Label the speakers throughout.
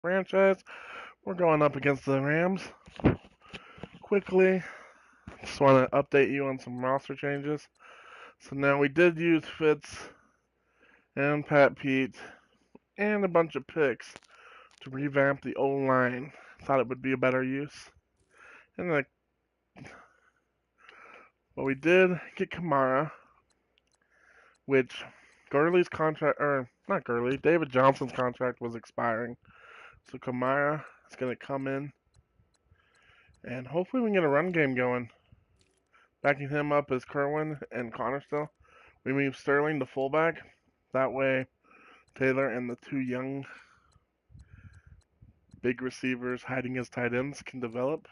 Speaker 1: franchise. We're going up against the Rams. Quickly, just want to update you on some roster changes. So now we did use Fitz and Pat Pete and a bunch of picks to revamp the O-line. Thought it would be a better use. And but we did get Kamara, which Gurley's contract, or not Gurley, David Johnson's contract was expiring. So Kamara is going to come in, and hopefully we can get a run game going. Backing him up is Kerwin and Connor still. We move Sterling to fullback. That way, Taylor and the two young big receivers hiding as tight ends can develop.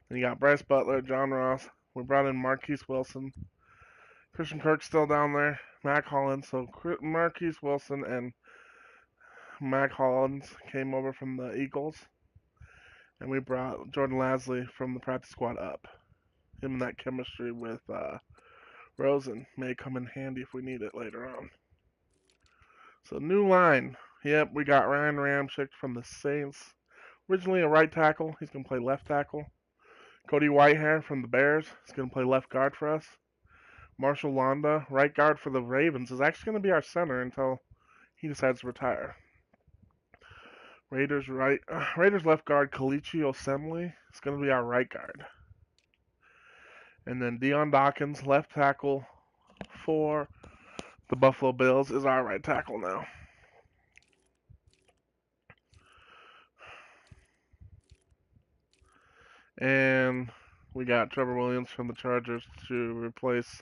Speaker 1: Then you got Bryce Butler, John Ross. We brought in Marquise Wilson. Christian Kirk's still down there. Mac Hollins. So Marquise Wilson and Mac Hollins came over from the Eagles. And we brought Jordan Lasley from the practice squad up. Him and that chemistry with Rosen may come in handy if we need it later on. So new line. Yep, we got Ryan Ramczyk from the Saints. Originally a right tackle. He's going to play left tackle. Cody Whitehair from the Bears. He's going to play left guard for us. Marshall Londa, right guard for the Ravens, is actually going to be our center until he decides to retire. Raiders left guard Kalichi Osemele is going to be our right guard. And then Deion Dawkins, left tackle for the Buffalo Bills, is our right tackle now. And we got Trevor Williams from the Chargers to replace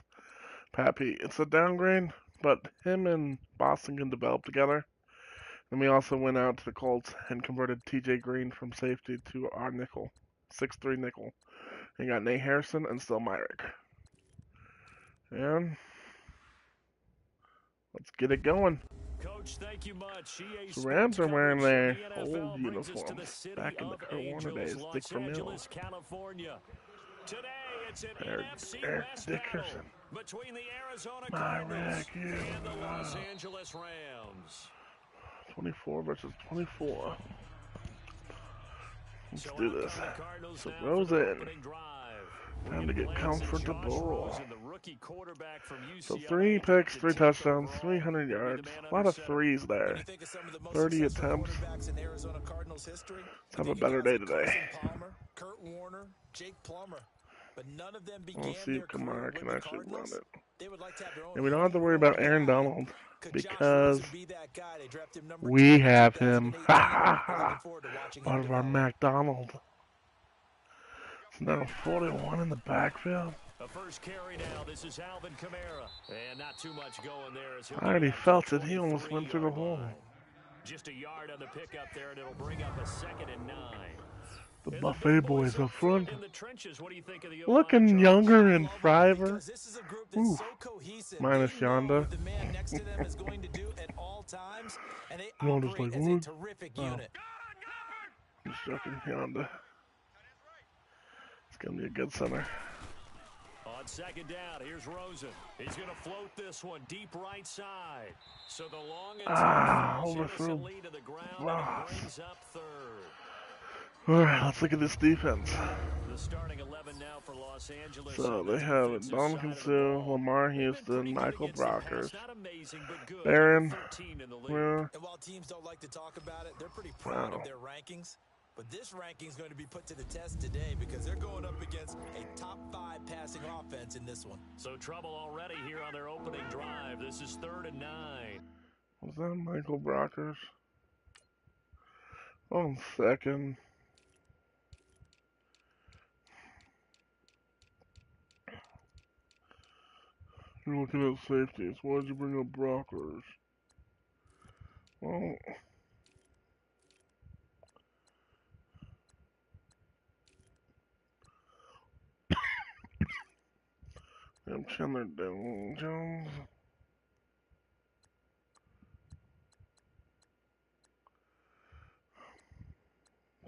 Speaker 1: Pat Pete. It's a downgrade, but him and Boston can develop together. Then we also went out to the Colts and converted TJ Green from safety to our nickel, 6'3" nickel. And got Nate Harrison and still Myrick. And let's get it going.
Speaker 2: Coach, thank you much.
Speaker 1: The Rams are wearing their old uniforms back in the Kurt Warner days. Dick Vermeil.
Speaker 2: California. Today it's an NFC
Speaker 1: Eric
Speaker 2: West
Speaker 1: Dickerson.
Speaker 2: between the Arizona Cardinals and the Los Angeles Rams.
Speaker 1: 24 versus 24. Let's do this. So goes in. Time to get comfortable. So 3 picks, 3 touchdowns, 300 yards. A lot of threes there. 30 attempts. Let's have a better day today. Let's see if Kamara can actually run it. And we don't have to worry about Aaron Donald because we have him. Part of our McDonald. It's now 41 in the backfield.
Speaker 2: The first carry now. This is Alvin Kamara. And not too much going there.
Speaker 1: I already felt it. He almost went through the hole.
Speaker 2: Just a yard on the pickup there, and it'll bring up a 2nd and 9.
Speaker 1: The Buffet boys up front.
Speaker 2: What do you think of the
Speaker 1: Looking younger and Friver. Ooh. Minus Yonda. Yonda's like, what? Oh. Just joking, Yonda. It's going to be a good center.
Speaker 2: On 2nd down, here's Rosen. He's going to float this one deep right side. So the long
Speaker 1: overthrew.
Speaker 2: lead to the ground and brings up 3rd.
Speaker 1: All right, let's look at this defense.
Speaker 2: The starting 11 now for Los Angeles.
Speaker 1: So they have Ndamukong Suh, Lamar Houston, Michael Brockers, Barron.
Speaker 3: And while teams don't like to talk about it, they're pretty proud of their rankings. But this ranking is going to be put to the test today because they're going up against a top 5 passing offense in this one.
Speaker 2: So trouble already here on their opening drive. This is 3rd and 9.
Speaker 1: Was that Michael Brockers? 1 second. You're looking at safeties. Why'd you bring up Brockers? Well, I'm Chandler Jones.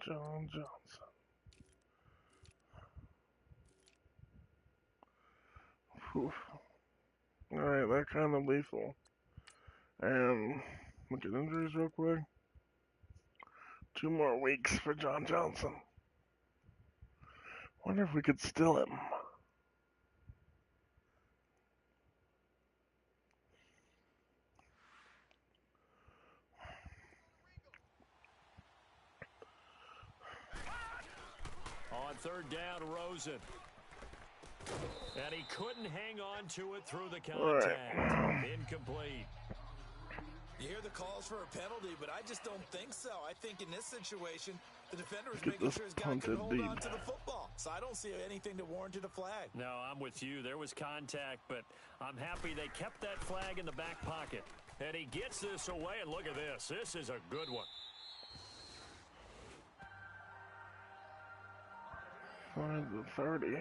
Speaker 1: John Johnson. Oof. Alright, that kind of lethal. And look at injuries real quick. 2 more weeks for John Johnson. Wonder if we could steal him.
Speaker 2: On third down, Rosen. And he couldn't hang on to it through the contact. Right. Incomplete.
Speaker 3: You hear the calls for a penalty, but I just don't think so. I think in this situation, the defender is making sure his guy couldn't hold on to the football. So I don't see anything to warrant a flag.
Speaker 2: No, I'm with you. There was contact, but I'm happy they kept that flag in the back pocket. And he gets this away, and look at this. This is a good one.
Speaker 1: Find the 30.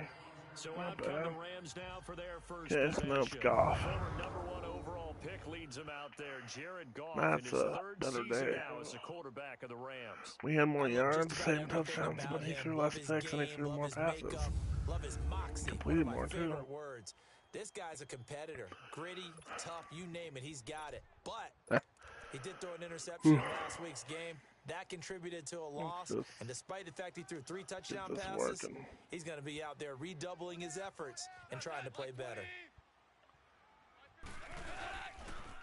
Speaker 2: So out come the Rams now for their first
Speaker 1: possession. No, it's Goff.
Speaker 2: Former #1 overall pick leads them out there. Jared Goff in his
Speaker 1: That's
Speaker 2: third
Speaker 1: better
Speaker 2: season
Speaker 1: day.
Speaker 2: now as the quarterback of the Rams.
Speaker 1: We had more yards, same touchdowns, but he threw less picks and he threw more passes.
Speaker 3: Love his moxie.
Speaker 1: Completed more too.
Speaker 3: Words. This guy's a competitor. Gritty, tough, you name it, he's got it. But he did throw an interception in last week's game. That contributed to a loss, and despite the fact he threw 3 touchdown passes, he's going to be out there redoubling his efforts and trying to play better.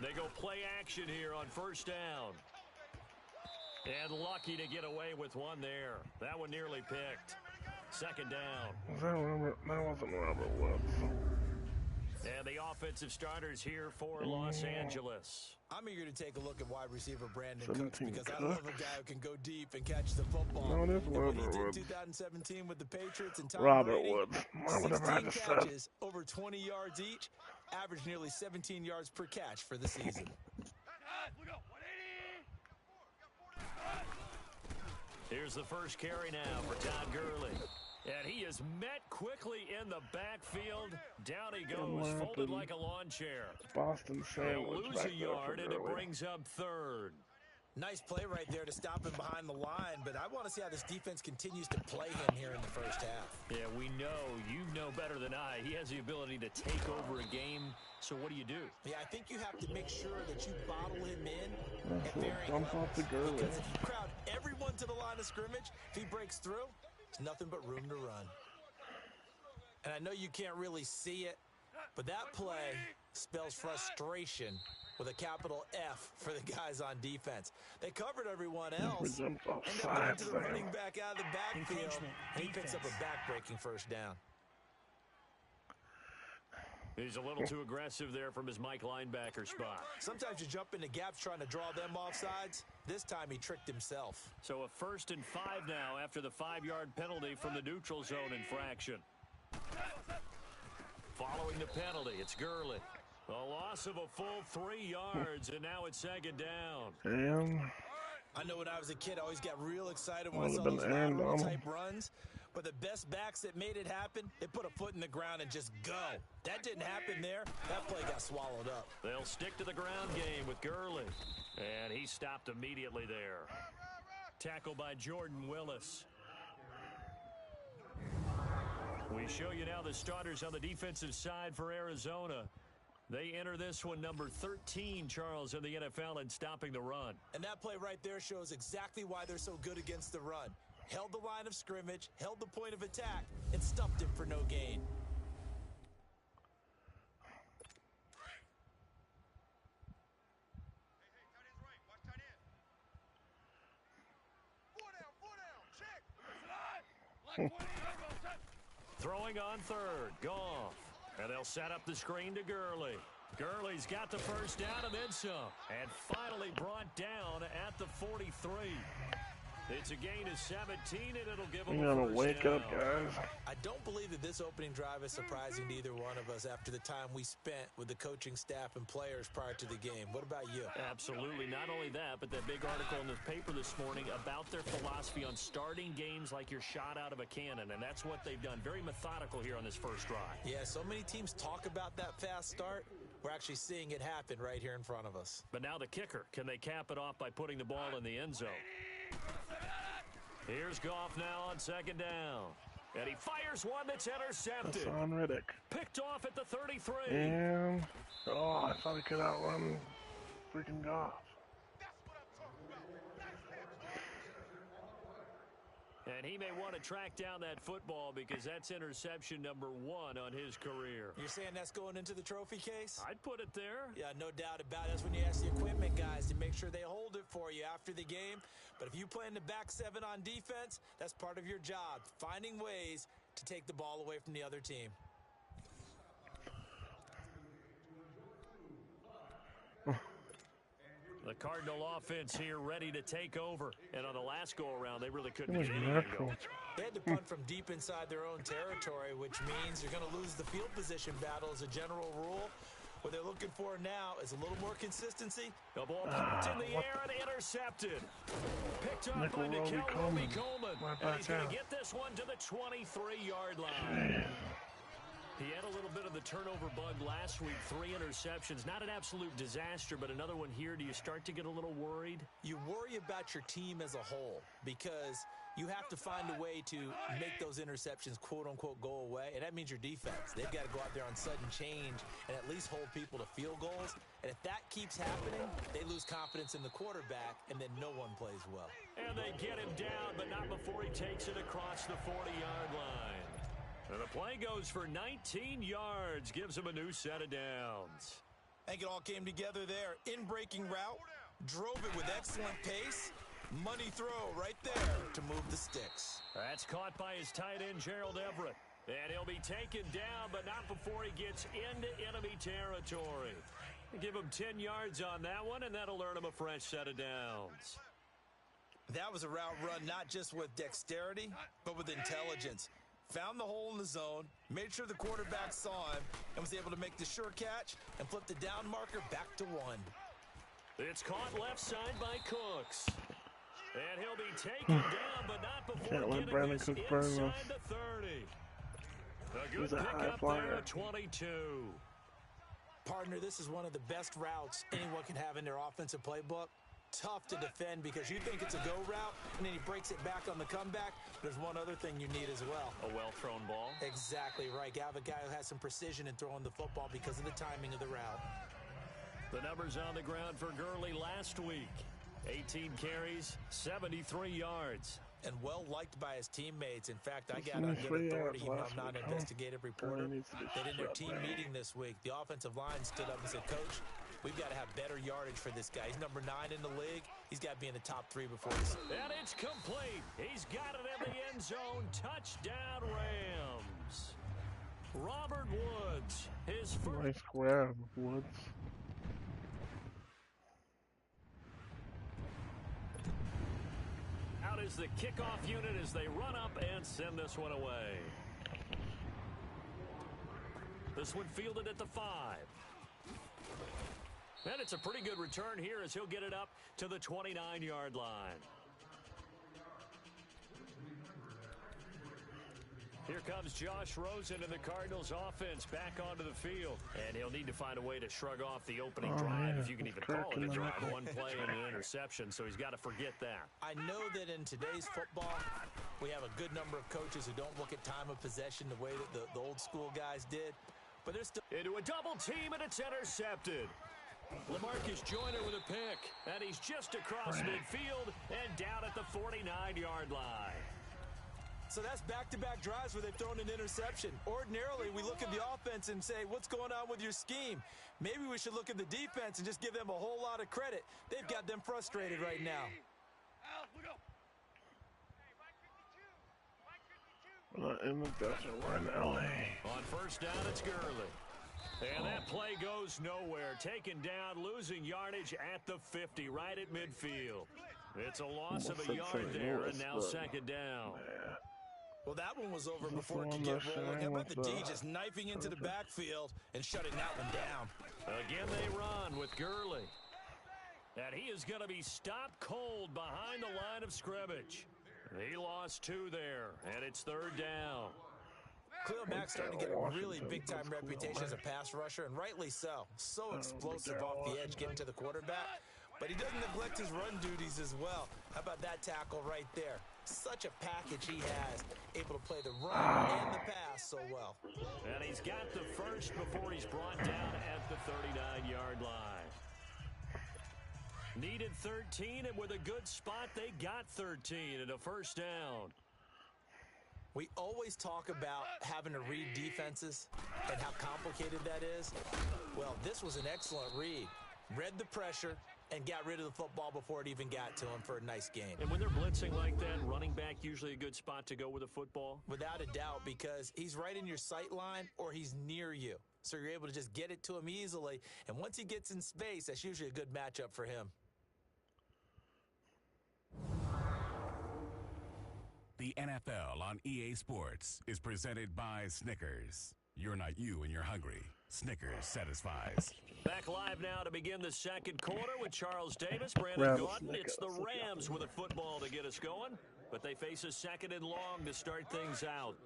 Speaker 2: They go play action here on first down. And lucky to get away with one there. That one nearly picked. Second down.
Speaker 1: Was that Robert? That wasn't Robert Woods.
Speaker 2: And the offensive starters here for Los Angeles.
Speaker 3: I'm eager to take a look at wide receiver Brandon Cooks because I love a guy who can go deep and catch the football.
Speaker 1: No, it is
Speaker 3: Robert
Speaker 1: Woods.
Speaker 3: Woods. 2017 with the Patriots and Tom
Speaker 1: Robert
Speaker 3: Brady,
Speaker 1: Woods. Whatever I just said.
Speaker 3: Catches, over 20 yards each, average nearly 17 yards per catch for the season.
Speaker 2: Here's the first carry now for Todd Gurley. And he is met quickly in the backfield. Down he goes, folded like a lawn chair.
Speaker 1: Boston sandwich.
Speaker 2: They'll lose a yard, and it brings up third.
Speaker 3: Nice play right there to stop him behind the line, but I want to see how this defense continues to play him here in the first half.
Speaker 2: Yeah, we know. You know better than I. He has the ability to take over a game, so what do you do?
Speaker 3: Yeah, I think you have to make sure that you bottle him in
Speaker 1: at varying levels.
Speaker 3: Because if you crowd everyone to the line of scrimmage, if he breaks through, there's nothing but room to run. And I know you can't really see it, but that play spells frustration with a capital F for the guys on defense. They covered everyone else, and they went to the running back out of the backfield, and he picks up a back-breaking first down.
Speaker 2: He's a little too aggressive there from his Mike linebacker spot.
Speaker 3: Sometimes you jump into gaps trying to draw them off sides. This time he tricked himself.
Speaker 2: So a 1st and 5 now after the 5-yard penalty from the neutral zone infraction. Following the penalty, it's Gurley. A loss of a full 3 yards, and now it's second down.
Speaker 1: Damn.
Speaker 3: I know when I was a kid, I always got real excited when I saw those lateral-type runs. But the best backs that made it happen, they put a foot in the ground and just go. That didn't happen there. That play got swallowed up.
Speaker 2: They'll stick to the ground game with Gurley. And he stopped immediately there. Tackled by Jordan Willis. We show you now the starters on the defensive side for Arizona. They enter this one number 13, Charles, in the NFL in stopping the run.
Speaker 3: And that play right there shows exactly why they're so good against the run. Held the line of scrimmage, held the point of attack, and stuffed him for no gain.
Speaker 2: Throwing on third, Goff. And they'll set up the screen to Gurley. Gurley's got the first down and then some. And finally brought down at the 43. It's a gain of 17, and it'll give them a first down.
Speaker 1: Wake up, guys.
Speaker 3: I don't believe that this opening drive is surprising to either one of us after the time we spent with the coaching staff and players prior to the game. What about you?
Speaker 2: Absolutely. Not only that, but that big article in the paper this morning about their philosophy on starting games like you're shot out of a cannon, and that's what they've done. Very methodical here on this first drive.
Speaker 3: Yeah, so many teams talk about that fast start. We're actually seeing it happen right here in front of us.
Speaker 2: But now the kicker. Can they cap it off by putting the ball in the end zone? Here's Goff now on second down. And he fires one that's intercepted.
Speaker 1: That's on Riddick.
Speaker 2: Picked off at the 33.
Speaker 1: And, I thought he could outrun freaking Goff.
Speaker 2: And he may want to track down that football because that's interception number 1 on his career.
Speaker 3: You're saying that's going into the trophy case?
Speaker 2: I'd put it there.
Speaker 3: Yeah, no doubt about it. That's when you ask the equipment guys to make sure they hold it for you after the game. But if you play in the back 7 on defense, that's part of your job, finding ways to take the ball away from the other team.
Speaker 2: The Cardinal offense here ready to take over. And on the last go-around, they really couldn't get anything going.
Speaker 3: They had to punt from deep inside their own territory, which means you're going to lose the field position battle as a general rule. What they're looking for now is a little more consistency.
Speaker 2: The ball popped in the air and intercepted. Picked up by Nickel Roby Coleman. And he's going to get this one to the 23-yard line. He had a little bit of the turnover bug last week, 3 interceptions. Not an absolute disaster, but another one here. Do you start to get a little worried?
Speaker 3: You worry about your team as a whole because you have to find a way to make those interceptions, quote-unquote, go away, and that means your defense. They've got to go out there on sudden change and at least hold people to field goals. And if that keeps happening, they lose confidence in the quarterback, and then no one plays well.
Speaker 2: And they get him down, but not before he takes it across the 40-yard line. And the play goes for 19 yards, gives him a new set of downs.
Speaker 3: I think it all came together there. In-breaking route, drove it with excellent pace. Money throw right there to move the sticks.
Speaker 2: That's caught by his tight end, Gerald Everett. And he'll be taken down, but not before he gets into enemy territory. Give him 10 yards on that one, and that'll earn him a fresh set of downs.
Speaker 3: That was a route run not just with dexterity, but with intelligence. Found the hole in the zone, made sure the quarterback saw him, and was able to make the sure catch and flip the down marker back to 1.
Speaker 2: It's caught left side by Cooks. And he'll be taken down, but not before getting this inside the 30. A good pickup there at 22.
Speaker 3: Partner, this is one of the best routes anyone can have in their offensive playbook. Tough to defend because you think it's a go route, and then he breaks it back on the comeback. There's one other thing you need as well.
Speaker 2: A well-thrown ball.
Speaker 3: Exactly right. You have a guy who has some precision in throwing the football because of the timing of the route.
Speaker 2: The numbers on the ground for Gurley last week. 18 carries, 73 yards.
Speaker 3: And well liked by his teammates. In fact, I got on good authority, even though I'm not an investigative reporter, that in their team meeting this week, the offensive line stood up and said, Coach, we've got to have better yardage for this guy. He's number 9 in the league. He's got to be in the top 3 before this.
Speaker 2: And it's complete. He's got it in the end zone. Touchdown, Rams. Robert Woods, his first.
Speaker 1: Nice grab, Woods.
Speaker 2: Out is the kickoff unit as they run up and send this one away. This one fielded at the 5. And it's a pretty good return here as he'll get it up to the 29-yard line. Here comes Josh Rosen and the Cardinals offense back onto the field. And he'll need to find a way to shrug off the opening drive, if you can even call it a drive. One play and an interception, so he's got to forget that.
Speaker 3: I know that in today's football, we have a good number of coaches who don't look at time of possession the way that the old school guys did. But there's still
Speaker 2: into a double team, and it's intercepted. LaMarcus Joyner with a pick, and he's just across midfield and down at the 49-yard line.
Speaker 3: So that's back-to-back drives where they've thrown an interception. Ordinarily, we look at the offense and say, what's going on with your scheme? Maybe we should look at the defense and just give them a whole lot of credit. They've got them frustrated right now.
Speaker 1: We're not in the desert, we're in L.A.
Speaker 2: On first down, it's Gurley. And that play goes nowhere. Taken down, losing yardage at the 50, right at midfield. It's a loss of a yard there, and now second down.
Speaker 3: Well, that one was over before it could get rolling. How about the D just knifing into the backfield and shutting that one down?
Speaker 2: Again, they run with Gurley. And he is going to be stopped cold behind the line of scrimmage. He lost 2 there, and it's third down.
Speaker 3: Khalil Mack's starting to get a really big-time reputation as a pass rusher, and rightly so. So explosive off the edge, getting to the quarterback. But he doesn't neglect his run duties as well. How about that tackle right there? Such a package he has, able to play the run and the pass so well.
Speaker 2: And he's got the first before he's brought down at the 39-yard line. Needed 13, and with a good spot, they got 13 and a first down.
Speaker 3: We always talk about having to read defenses and how complicated that is. Well, this was an excellent read. Read the pressure and got rid of the football before it even got to him for a nice game.
Speaker 2: And when they're blitzing like that, running back usually a good spot to go with a football?
Speaker 3: Without a doubt, because he's right in your sight line or he's near you. So you're able to just get it to him easily. And once he gets in space, that's usually a good matchup for him.
Speaker 4: The NFL on EA Sports is presented by Snickers. You're not you when you're hungry. Snickers satisfies.
Speaker 2: Back live now to begin the second quarter with Charles Davis, Brandon Gautin. It's the Rams with a football to get us going, but they face a second and long to start things out.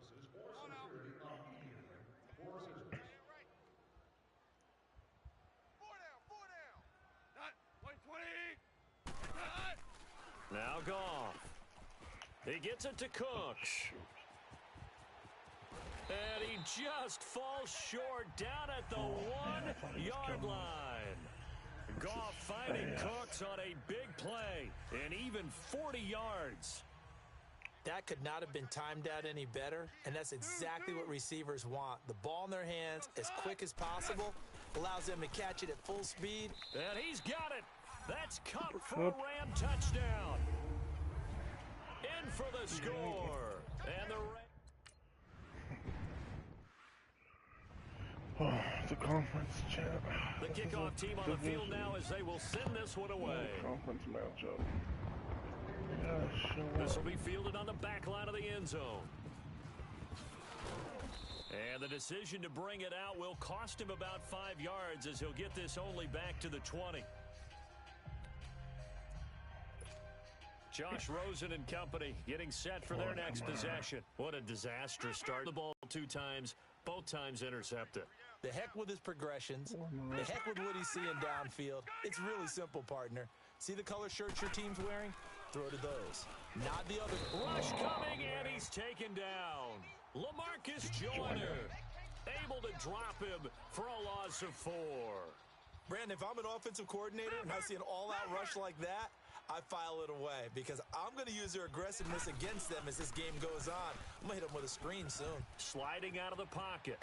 Speaker 2: Now Goff. He gets it to Cooks. And he just falls short down at the 1-yard line. Goff finding Cooks on a big play and even 40 yards.
Speaker 3: That could not have been timed out any better, and that's exactly what receivers want. The ball in their hands as quick as possible, allows them to catch it at full speed.
Speaker 2: And he's got it. That's Cup for a Ram touchdown. In for the score. And the
Speaker 1: The conference champ.
Speaker 2: The kickoff team on the field now as they will send this one away.
Speaker 1: Conference matchup.
Speaker 2: This will be fielded on the back line of the end zone. And the decision to bring it out will cost him about 5 yards as he'll get this only back to the 20. Josh Rosen and company getting set for their next possession. What a disastrous start. The ball 2 times, both times intercepted.
Speaker 3: The heck with his progressions. The heck with what he's seeing downfield. It's really simple, partner. See the color shirts your team's wearing? Throw to those. Not the other.
Speaker 2: Rush coming, and he's taken down. LaMarcus Joyner able to drop him for a loss of 4.
Speaker 3: Brandon, if I'm an offensive coordinator and I see an all-out rush like that, I file it away because I'm going to use their aggressiveness against them as this game goes on. I'm going to hit them with a screen soon.
Speaker 2: Sliding out of the pocket.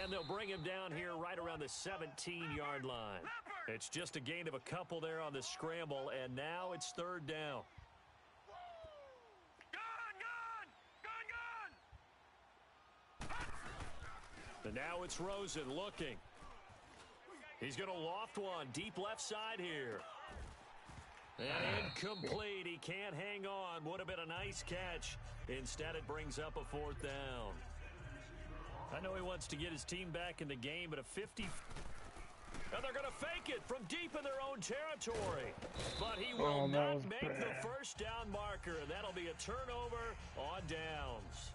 Speaker 2: And they'll bring him down here right around the 17-yard line. It's just a gain of a couple there on the scramble, and now it's 3rd down. And now it's Rosen looking. He's going to loft one deep left side here. And incomplete. He can't hang on. Would have been a nice catch. Instead, it brings up a 4th down. I know he wants to get his team back in the game, but a 50... And they're going to fake it from deep in their own territory. But he will not make the 1st down marker. That'll be a turnover on downs.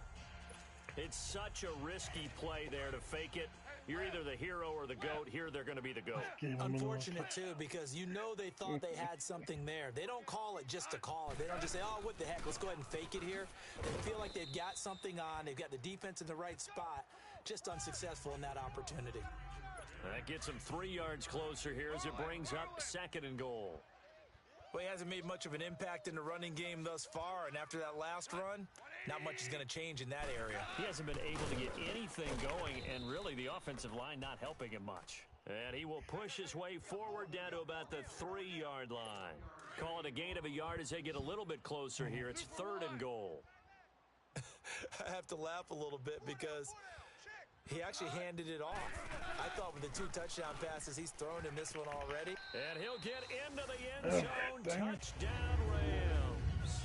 Speaker 2: It's such a risky play there to fake it. You're either the hero or the GOAT. Here, they're going to be the GOAT.
Speaker 3: Unfortunate, too, because you know they thought they had something there. They don't call it just to call it. They don't just say, oh, what the heck, let's go ahead and fake it here. They feel like they've got something on. They've got the defense in the right spot. Just unsuccessful in that opportunity.
Speaker 2: That gets him 3 yards closer here as it brings up 2nd and goal.
Speaker 3: Well, he hasn't made much of an impact in the running game thus far, and after that last run, not much is going to change in that area.
Speaker 2: He hasn't been able to get anything going, and really the offensive line not helping him much. And he will push his way forward down to about the 3-yard line. Call it a gain of a yard as they get a little bit closer here. It's 3rd and goal.
Speaker 3: I have to laugh a little bit because he actually handed it off. I thought with the 2 touchdown passes, he's thrown in this one already.
Speaker 2: And he'll get into the end zone. Touchdown, Rams.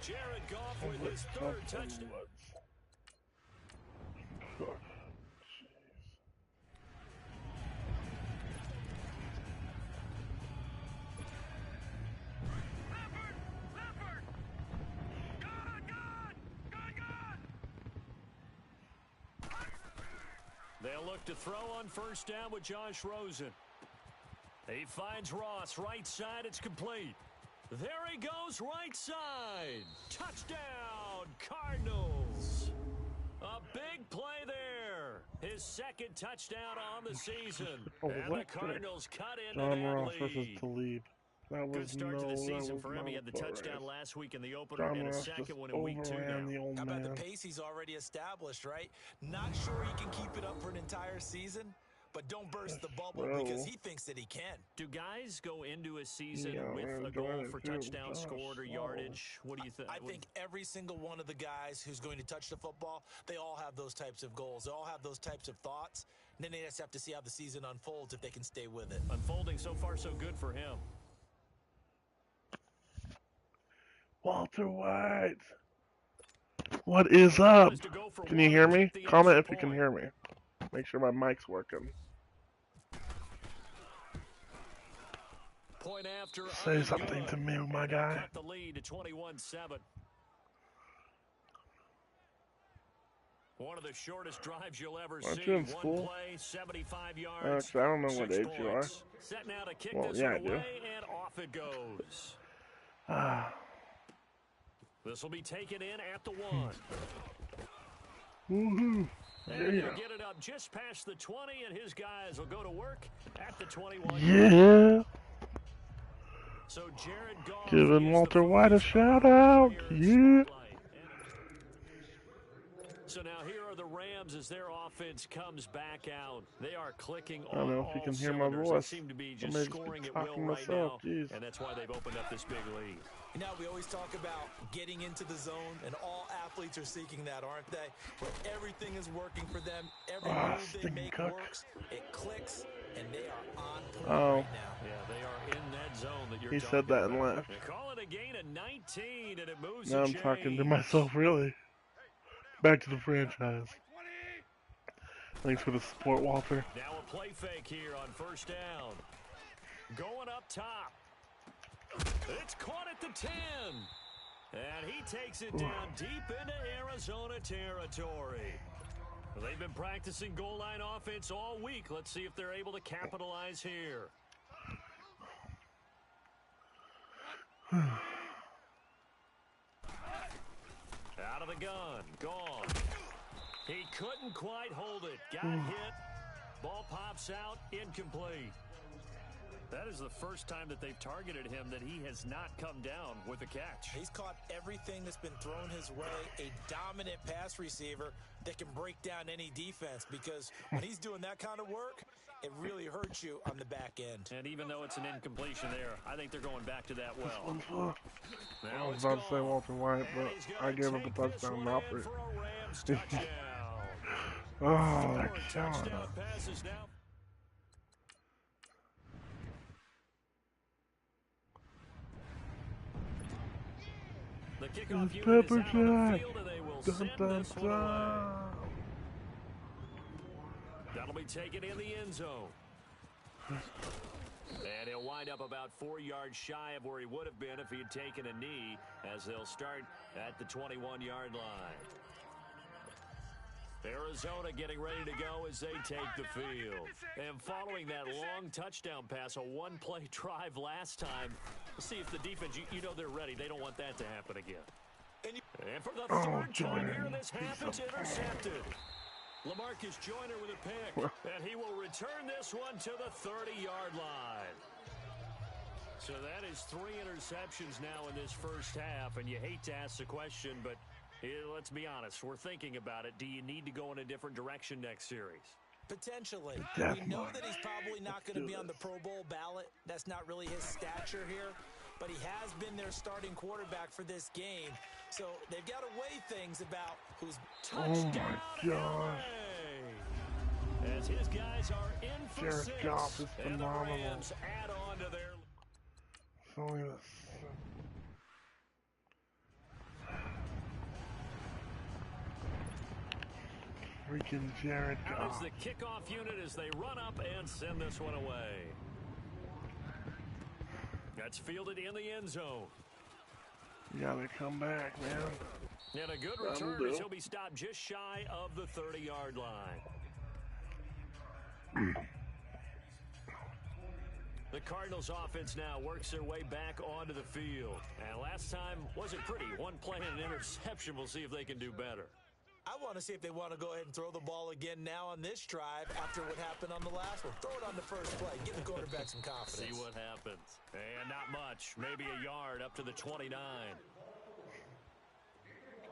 Speaker 2: Jared Goff with his 3rd touchdown. They'll look to throw on 1st down with Josh Rosen. He finds Ross, right side, it's complete. There he goes, right side. Touchdown, Cardinals. A big play there. His 2nd touchdown on the season. And the Cardinals cut into
Speaker 1: John
Speaker 2: that
Speaker 1: Ross versus
Speaker 2: lead.
Speaker 1: Talib. That
Speaker 2: Good
Speaker 1: was
Speaker 2: start to the season
Speaker 1: that
Speaker 2: for
Speaker 1: was
Speaker 2: him.
Speaker 1: not
Speaker 2: He
Speaker 1: a
Speaker 2: had the
Speaker 1: foot
Speaker 2: touchdown
Speaker 1: race.
Speaker 2: last week in the opener
Speaker 1: John
Speaker 2: and a
Speaker 1: Ross just
Speaker 2: second one in week 2
Speaker 1: overran
Speaker 2: now.
Speaker 1: the old
Speaker 3: How about the
Speaker 1: man.
Speaker 3: pace he's already established, right? Not sure he can keep it up for an entire season, but don't burst the bubble because
Speaker 1: Bro,
Speaker 3: he thinks that he can.
Speaker 2: Do guys go into a season
Speaker 1: yeah,
Speaker 2: with
Speaker 1: man,
Speaker 2: a goal
Speaker 1: Jordan
Speaker 2: for
Speaker 1: too.
Speaker 2: touchdowns
Speaker 1: John was
Speaker 2: scored or
Speaker 1: slow.
Speaker 2: yardage? What do you think?
Speaker 3: I think every single one of the guys who's going to touch the football, they all have those types of goals. They all have those types of thoughts. And then they just have to see how the season unfolds if they can stay with it.
Speaker 2: Unfolding so far so good for him.
Speaker 1: Walter White. What is up?
Speaker 2: Is to go for
Speaker 1: Can you
Speaker 2: one
Speaker 1: hear
Speaker 2: and
Speaker 1: me?
Speaker 2: kick the
Speaker 1: Comment
Speaker 2: extra
Speaker 1: if you can
Speaker 2: point.
Speaker 1: hear me. Make sure my mic's working.
Speaker 2: Point after
Speaker 1: Say something to me, my guy.
Speaker 2: Cut the lead to 21-7. One of the shortest drives you'll ever
Speaker 1: Aren't
Speaker 2: see.
Speaker 1: you in
Speaker 2: One
Speaker 1: school?
Speaker 2: play, 75 yards.
Speaker 1: Actually, I don't know what
Speaker 2: 6
Speaker 1: age you are.
Speaker 2: points. Set now to kick
Speaker 1: Well,
Speaker 2: this
Speaker 1: yeah,
Speaker 2: one
Speaker 1: I do.
Speaker 2: away, and off it goes.
Speaker 1: Ah.
Speaker 2: This will be taken in at the 1.
Speaker 1: Woohoo.
Speaker 2: And
Speaker 1: Yeah.
Speaker 2: he'll get it up just past the 20, and his guys will go to work at the 21.
Speaker 1: Yeah.
Speaker 2: So Jared Goff
Speaker 1: Giving
Speaker 2: is
Speaker 1: Walter
Speaker 2: the
Speaker 1: White a
Speaker 2: focus
Speaker 1: shout
Speaker 2: of our
Speaker 1: out.
Speaker 2: entire
Speaker 1: Yeah.
Speaker 2: spotlight. So now here are the Rams as their offense comes back out. They are clicking
Speaker 1: I don't
Speaker 2: on
Speaker 1: know if you
Speaker 2: all
Speaker 1: can hear my
Speaker 2: cylinders. They
Speaker 1: voice.
Speaker 2: seem to be
Speaker 1: I
Speaker 2: just
Speaker 1: may just be
Speaker 2: scoring at will
Speaker 1: talking
Speaker 2: right
Speaker 1: myself.
Speaker 2: now,
Speaker 1: Jeez.
Speaker 2: and that's why they've opened up this big lead.
Speaker 3: You know, we always talk about getting into the zone, and all athletes are seeking that, aren't they? Where everything is working for them, every move they
Speaker 1: stinking
Speaker 3: make
Speaker 1: cook.
Speaker 3: works, it clicks, and they are on point
Speaker 1: Oh.
Speaker 3: right now.
Speaker 2: Yeah, they are in that zone that you're
Speaker 1: He
Speaker 2: talking
Speaker 1: said that and
Speaker 2: about.
Speaker 1: left.
Speaker 2: They call it a gain of 19, and it moves
Speaker 1: Now
Speaker 2: the
Speaker 1: I'm talking to
Speaker 2: chains.
Speaker 1: myself, really. Back to the franchise. Thanks for the support, Walter.
Speaker 2: Now a play fake here on first down. Going up top. It's caught at the 10. And he takes it down deep into Arizona territory. Well, they've been practicing goal line offense all week. Let's see if they're able to capitalize here. Out of the gun. Gone. He couldn't quite hold it. Got hit. Ball pops out. Incomplete. That is the first time that they've targeted him that he has not come down with a catch.
Speaker 3: He's caught everything that's been thrown his way. A dominant pass receiver that can break down any defense, because when he's doing that kind of work, it really hurts you on the back end.
Speaker 2: And even though it's an incompletion there, I think they're going back to that well.
Speaker 1: I was about to say Walter White, but I gave up a touchdown now for it. Oh, they're killing us.
Speaker 2: Passes now. The kickoff unit is
Speaker 1: Pepper
Speaker 2: out on the
Speaker 1: Jack.
Speaker 2: field, and they will
Speaker 1: Dun,
Speaker 2: send
Speaker 1: dun,
Speaker 2: this one away.
Speaker 1: dun.
Speaker 2: That'll be taken in the end zone. And he'll wind up about 4 yards shy of where he would have been if he had taken a knee, as they'll start at the 21-yard line. Arizona getting ready to go as they take the field. And following that long touchdown pass, a one-play drive last time, we'll see if the defense, you know they're ready. They don't want that to happen again. And for the third time here in this half, it's intercepted. LaMarcus Joyner with a pick, and he will return this one to the 30-yard line. So that is 3 interceptions now in this first half, and you hate to ask the question, but let's be honest, we're thinking about it. Do you need to go in a different direction next series?
Speaker 3: Potentially.
Speaker 1: Definitely.
Speaker 3: We know that he's probably not going to be on the Pro Bowl ballot. That's not really his stature here. But he has been their starting quarterback for this game. So they've got to weigh things about who's
Speaker 2: Touchdown.
Speaker 1: Oh my gosh.
Speaker 2: LA. As his guys are in for
Speaker 1: Jared
Speaker 2: 6.
Speaker 1: Goff is
Speaker 2: And the
Speaker 1: phenomenal.
Speaker 2: Rams add on to their...
Speaker 1: It's only this. Freaking Jared
Speaker 2: As
Speaker 1: Goff.
Speaker 2: the kickoff unit as they run up and send this one away. That's fielded in the end zone.
Speaker 1: You gotta come back, man.
Speaker 2: And a good
Speaker 1: That'll
Speaker 2: return
Speaker 1: do.
Speaker 2: as he'll be stopped just shy of the 30-yard line. The Cardinals offense now works their way back onto the field. And last time wasn't pretty. One play and an interception. We'll see if they can do better.
Speaker 3: I want to see if they want to go ahead and throw the ball again now on this drive after what happened on the last one. Throw it on the first play. Give the quarterback some confidence.
Speaker 2: See what happens. And not much. Maybe a yard up to the 29.
Speaker 5: All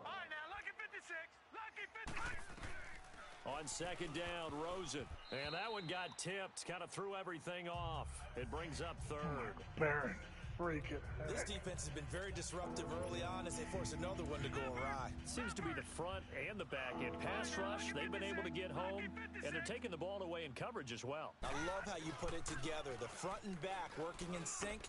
Speaker 5: right, now, lucky 56. Lucky 56.
Speaker 2: On second down, Rosen. And that one got tipped. Kind of threw everything off. It brings up third.
Speaker 1: Barron. Freaking
Speaker 3: This defense has been very disruptive early on as they force another one to go awry.
Speaker 2: Seems to be the front and the back end. Pass rush, they've been able to get home, and they're taking the ball away in coverage as well.
Speaker 3: I love how you put it together. The front and back working in sync.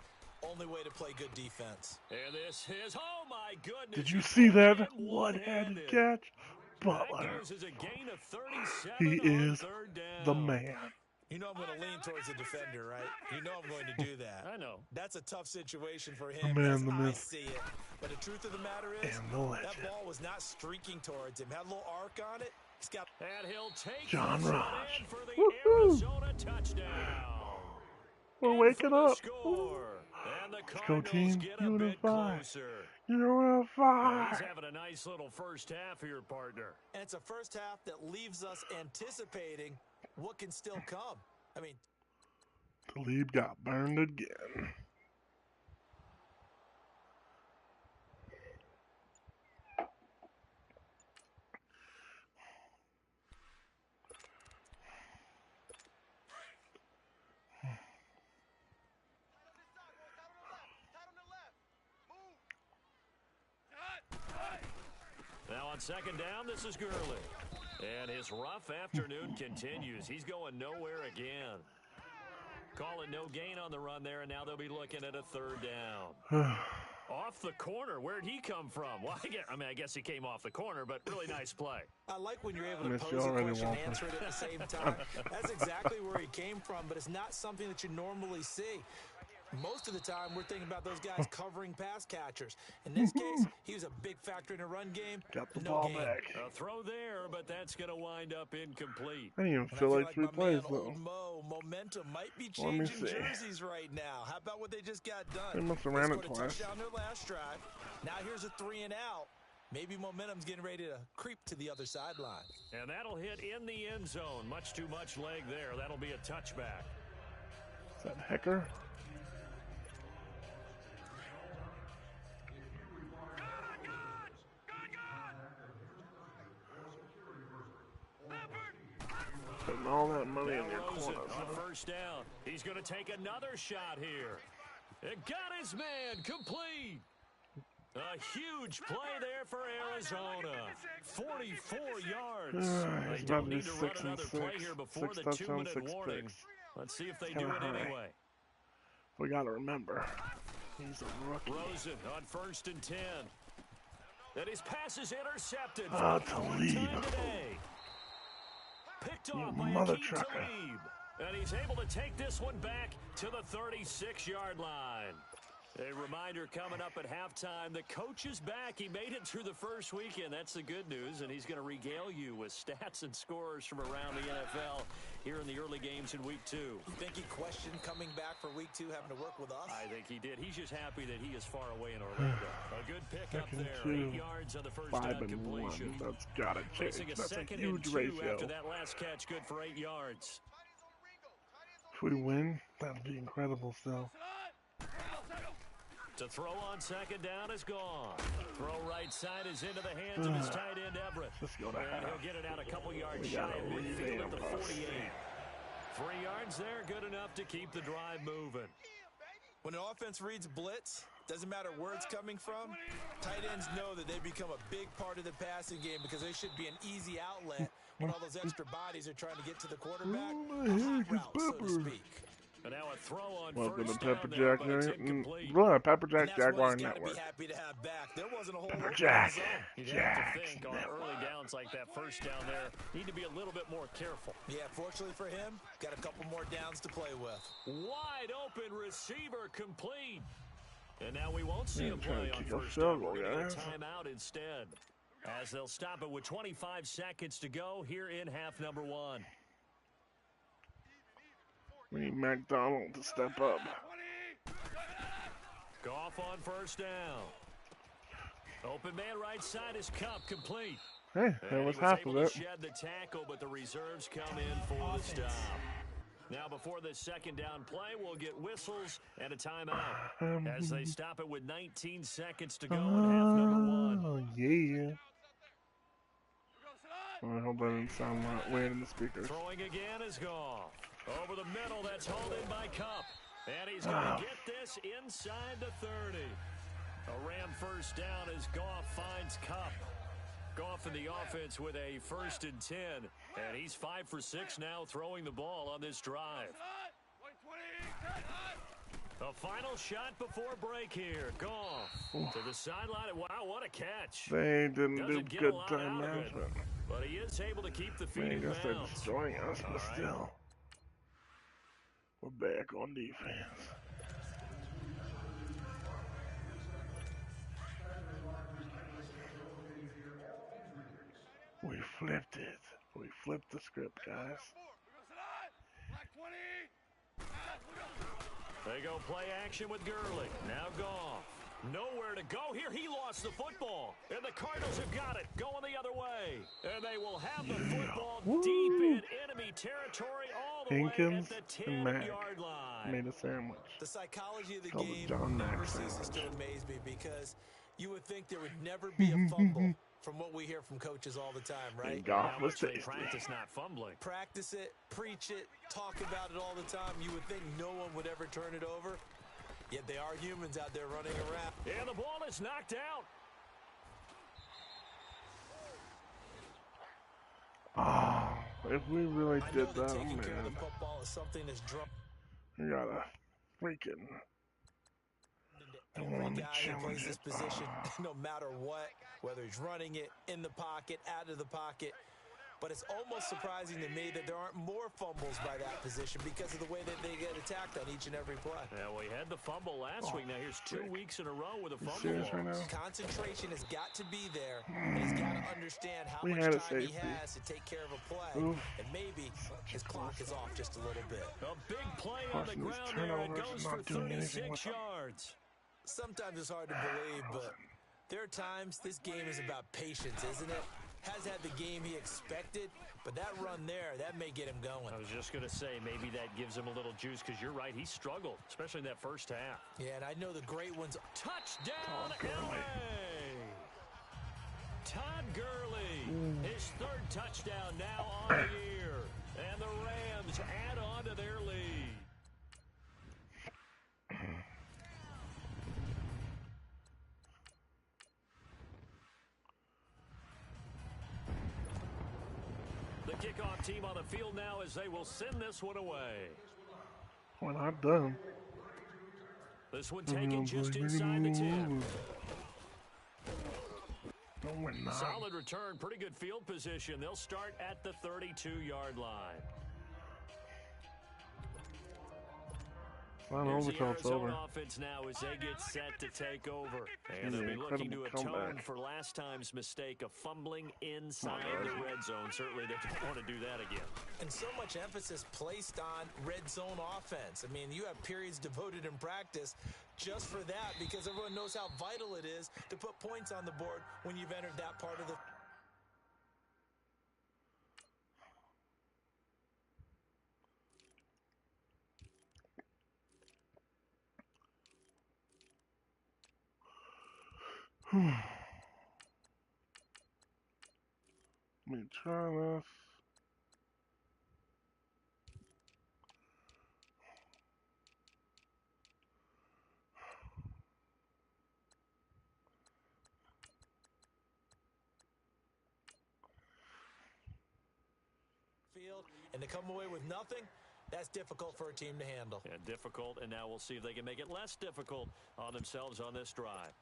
Speaker 3: Only way to play good defense.
Speaker 2: And this is, oh my goodness.
Speaker 1: Did you see that one-handed catch?
Speaker 2: That
Speaker 1: Butler.
Speaker 2: gives us a gain of 37
Speaker 1: He
Speaker 2: on
Speaker 1: is
Speaker 2: third down.
Speaker 1: the man.
Speaker 3: You know I'm going to lean towards the defender, right? You know I'm going to do that.
Speaker 2: I know.
Speaker 3: That's a tough situation for him
Speaker 1: man,
Speaker 3: as
Speaker 1: the
Speaker 3: I
Speaker 1: myth.
Speaker 3: see it. But the truth of the matter is,
Speaker 1: And the
Speaker 3: that
Speaker 1: legend.
Speaker 3: ball was not streaking towards him. Had a little arc on it. He's got...
Speaker 2: And he'll take
Speaker 1: John
Speaker 2: this one
Speaker 1: Ross.
Speaker 2: in for the
Speaker 1: Woohoo.
Speaker 2: Arizona touchdown.
Speaker 1: We're
Speaker 2: In
Speaker 1: waking
Speaker 2: for the
Speaker 1: up.
Speaker 2: score. And the
Speaker 1: Let's go,
Speaker 2: Cardinals
Speaker 1: team.
Speaker 2: get a bit
Speaker 1: Unify.
Speaker 2: closer.
Speaker 1: Unify.
Speaker 2: He's having a nice little first half here, partner.
Speaker 3: And it's a first half that leaves us anticipating what can still come. I mean...
Speaker 1: The lead got burned again.
Speaker 2: Now on second down, this is Gurley. And his rough afternoon continues. He's going nowhere again. Calling no gain on the run there, and now they'll be looking at a third down. Off the corner. Where'd he come from? Well, I guess he came off the corner, but really nice play.
Speaker 3: I like when you're able to
Speaker 1: Missed you
Speaker 3: pose a
Speaker 1: already,
Speaker 3: question and
Speaker 1: Walter.
Speaker 3: answer it at the same time. That's exactly where he came from, but it's not something that you normally see. Most of the time, we're thinking about those guys covering pass catchers. In this case, he was a big factor in the run game.
Speaker 1: Got the
Speaker 3: No
Speaker 1: ball
Speaker 3: gain.
Speaker 1: back.
Speaker 2: A throw there, but that's going to wind up incomplete.
Speaker 1: I didn't even
Speaker 3: And I
Speaker 1: feel like three
Speaker 3: my
Speaker 1: plays,
Speaker 3: man,
Speaker 1: though.
Speaker 3: Old Mo, momentum might be
Speaker 1: Let me
Speaker 3: changing
Speaker 1: see.
Speaker 3: jerseys right now. How about what they just got done?
Speaker 1: They must have
Speaker 3: They
Speaker 1: ran it
Speaker 3: scored a
Speaker 1: twice.
Speaker 3: touchdown their last drive. Now here's a 3-and-out. Maybe momentum's getting ready to creep to the other sideline.
Speaker 2: And that'll hit in the end zone. Much too much leg there. That'll be a touchback.
Speaker 1: Is that Hecker? Putting all that money in
Speaker 2: Now
Speaker 1: your
Speaker 2: Rosen
Speaker 1: corners.
Speaker 2: on first down. He's going to take another shot here. It got his man complete. A huge play there for Arizona. 44 yards. They
Speaker 1: He's about
Speaker 2: don't
Speaker 1: to be
Speaker 2: need to run
Speaker 1: 6 and
Speaker 2: another play
Speaker 1: 6.
Speaker 2: here before
Speaker 1: 6
Speaker 2: the
Speaker 1: touchdowns,
Speaker 2: 2-minute
Speaker 1: 6
Speaker 2: warning.
Speaker 1: picks.
Speaker 2: Let's see if they
Speaker 1: Kinda
Speaker 2: do it
Speaker 1: high.
Speaker 2: anyway.
Speaker 1: We got to remember, he's a rookie.
Speaker 2: Rosen on first and 10. And his pass is intercepted.
Speaker 1: Ah,
Speaker 2: For the fourth
Speaker 1: Talib.
Speaker 2: time today. Picked
Speaker 1: You
Speaker 2: off by
Speaker 1: mother
Speaker 2: Akeem
Speaker 1: trucker.
Speaker 2: Talib. And he's able to take this one back to the 36-yard line. A reminder coming up at halftime, the coach is back. He made it through the first weekend. That's the good news, and he's going to regale you with stats and scores from around the NFL here in the early games in Week 2.
Speaker 3: You think he questioned coming back for week 2, having to work with us?
Speaker 2: I think he did. He's just happy that he is far away in Orlando. A good pick up
Speaker 1: Second
Speaker 2: there.
Speaker 1: 2,
Speaker 2: 8 yards on the first
Speaker 1: 5
Speaker 2: down
Speaker 1: and
Speaker 2: completion.
Speaker 1: 1. That's got to
Speaker 2: Facing
Speaker 1: change.
Speaker 2: a
Speaker 1: That's a
Speaker 2: second
Speaker 1: huge
Speaker 2: and 2
Speaker 1: ratio.
Speaker 2: after that last catch, good for 8 yards.
Speaker 1: If we win, that'd be incredible still.
Speaker 2: To throw on second down is gone. Throw right side is into the hands of his tight end, Everett.
Speaker 1: Let's go to
Speaker 2: And he'll
Speaker 1: half.
Speaker 2: get it out a couple yards
Speaker 1: We
Speaker 2: shy
Speaker 1: gotta
Speaker 2: of
Speaker 1: leave
Speaker 2: midfield at the
Speaker 1: him.
Speaker 2: 48. 3 yards there, good enough to keep the drive moving.
Speaker 3: When an offense reads blitz, doesn't matter where it's coming from, tight ends know that they become a big part of the passing game because they should be an easy outlet when all those extra bodies are trying to get to the quarterback. A hot route, so to speak.
Speaker 2: And now a throw on
Speaker 1: Welcome to
Speaker 2: first down
Speaker 1: Pepper
Speaker 2: there,
Speaker 1: Jack.
Speaker 2: but it's incomplete.
Speaker 1: Pepper Jack
Speaker 3: And that's what
Speaker 1: Jaguar
Speaker 3: he's got to be
Speaker 1: Network.
Speaker 3: happy to have back. There wasn't a whole
Speaker 1: Pepper
Speaker 3: lot
Speaker 1: Jack.
Speaker 3: of zone.
Speaker 2: You'd have
Speaker 1: Jack.
Speaker 2: to think on early downs like that first down there, need to be a little bit more careful.
Speaker 3: Yeah, fortunately for him, got a couple more downs to play with.
Speaker 2: Wide open receiver complete. And now we won't see
Speaker 1: Yeah,
Speaker 2: a
Speaker 1: trying
Speaker 2: play
Speaker 1: to
Speaker 2: on
Speaker 1: kick a
Speaker 2: first
Speaker 1: field
Speaker 2: down.
Speaker 1: goal,
Speaker 2: We're going to get
Speaker 1: guys.
Speaker 2: a timeout instead. As they'll stop it with 25 seconds to go here in half number 1.
Speaker 1: We need McDonald to step up.
Speaker 2: Goff on first down. Open man right side is Cup complete.
Speaker 1: Hey, that
Speaker 2: And he
Speaker 1: was
Speaker 2: was
Speaker 1: half
Speaker 2: able
Speaker 1: of
Speaker 2: to
Speaker 1: it.
Speaker 2: shed the tackle, but the reserves come in for the stop. Now, before this second down play, we'll get whistles and a timeout as they stop it with 19 seconds to go in half number one.
Speaker 1: Oh, yeah. I hope that didn't sound weird in the speakers.
Speaker 2: Throwing again is Goff. Over the middle, that's hauled in by Cup. And he's going to get this inside the 30. A Ram first down as Goff finds Cup. Goff in the offense with a 1st and 10. And he's 5 for 6 now throwing the ball on this drive. A final shot before break here. Goff to the sideline. Wow, what a catch.
Speaker 1: They didn't do
Speaker 2: Doesn't get a
Speaker 1: good
Speaker 2: lot
Speaker 1: time
Speaker 2: out of it,
Speaker 1: management.
Speaker 2: but he is able to keep the feet
Speaker 1: Man, I
Speaker 2: in
Speaker 1: guess they're
Speaker 2: bounds.
Speaker 1: destroying us, but
Speaker 2: All right.
Speaker 1: still. We're back on defense. We flipped it. We flipped the script, guys.
Speaker 2: They go play action with Gurley. Now Goff. Nowhere to go here. He lost the football. And the Cardinals have got it. Going the other way. And they will have the football deep in enemy territory all the
Speaker 1: Hankins
Speaker 2: way at the
Speaker 1: and Mac
Speaker 2: 10-yard line.
Speaker 1: made a sandwich.
Speaker 3: The psychology of the
Speaker 1: It's called the
Speaker 3: game
Speaker 1: John Mack
Speaker 3: never ceases to
Speaker 1: sandwich.
Speaker 3: amaze me because you would think there would never be a fumble from what we hear from coaches all the time, right?
Speaker 1: And Goff
Speaker 2: How
Speaker 1: was
Speaker 2: much they
Speaker 1: tasty.
Speaker 2: practice not fumbling.
Speaker 3: Practice it, preach it, talk about it all the time. You would think no one would ever turn it over. Yet they are humans out there running around.
Speaker 2: And the ball is knocked out.
Speaker 1: Oh, if we really
Speaker 3: I know
Speaker 1: did
Speaker 3: that
Speaker 1: that,
Speaker 3: taking care of
Speaker 1: man,
Speaker 3: the football is something that's drawn
Speaker 1: we gotta freaking.
Speaker 3: into every guy who plays this position, no matter what, whether he's running it, in the pocket, out of the pocket. But it's almost surprising to me that there aren't more fumbles by that position because of the way that they get attacked on each and every play.
Speaker 2: Yeah, we had the fumble last week. Now here's 2 weeks in a row with a fumble
Speaker 1: serious right
Speaker 2: loss.
Speaker 1: now?
Speaker 3: Concentration has got to be there, and he's got to understand how
Speaker 1: We
Speaker 3: much
Speaker 1: had a
Speaker 3: time he
Speaker 1: safety.
Speaker 3: has to take care of a play,
Speaker 1: Oof.
Speaker 3: and maybe his clock is off just a little bit.
Speaker 2: A big play on the
Speaker 1: Causing these
Speaker 2: ground there. It
Speaker 1: turnovers
Speaker 2: goes
Speaker 1: and
Speaker 2: for
Speaker 1: not doing anything
Speaker 2: 36
Speaker 1: with them.
Speaker 2: yards.
Speaker 3: Sometimes it's hard to believe, but there are times this game is about patience, isn't it? Has had the game he expected, but that run there, that may get him going.
Speaker 2: I was just going to say, maybe that gives him a little juice because you're right. He struggled, especially in that first half.
Speaker 3: Yeah, and I know the great ones.
Speaker 2: Touchdown,
Speaker 1: Gurley.
Speaker 2: LA! Todd Gurley, his 3rd touchdown now on the year. And the Rams add on to their lead. The kickoff team on the field now as they will send this one away.
Speaker 1: We're not done.
Speaker 2: This one taken just inside the 10.
Speaker 1: No, we're not.
Speaker 2: Solid return, pretty good field position. They'll start at the 32-yard line.
Speaker 1: It's not
Speaker 2: Here's
Speaker 1: over
Speaker 2: the
Speaker 1: till it's
Speaker 2: Arizona
Speaker 1: over.
Speaker 2: offense now as they get set to take over. And they'll
Speaker 1: Yeah,
Speaker 2: be looking to
Speaker 1: incredible
Speaker 2: atone
Speaker 1: comeback.
Speaker 2: for last time's mistake of fumbling inside the red zone. Certainly they don't want to do that again.
Speaker 3: And so much emphasis placed on red zone offense. I mean, you have periods devoted in practice just for that because everyone knows how vital it is to put points on the board when you've entered that part of the
Speaker 1: Let me try this.
Speaker 3: field, and to come away with nothing, that's difficult for a team to handle.
Speaker 2: Yeah, difficult, and now we'll see if they can make it less difficult on themselves on this drive.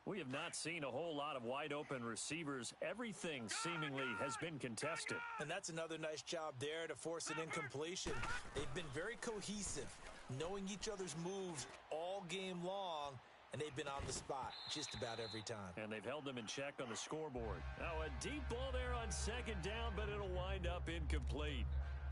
Speaker 2: We have not seen a whole lot of wide-open receivers. Everything seemingly has been contested.
Speaker 3: And that's another nice job there to force an incompletion. They've been very cohesive, knowing each other's moves all game long, and they've been on the spot just about every time.
Speaker 2: And they've held them in check on the scoreboard. Now a deep ball there on 2nd down, but it'll wind up incomplete.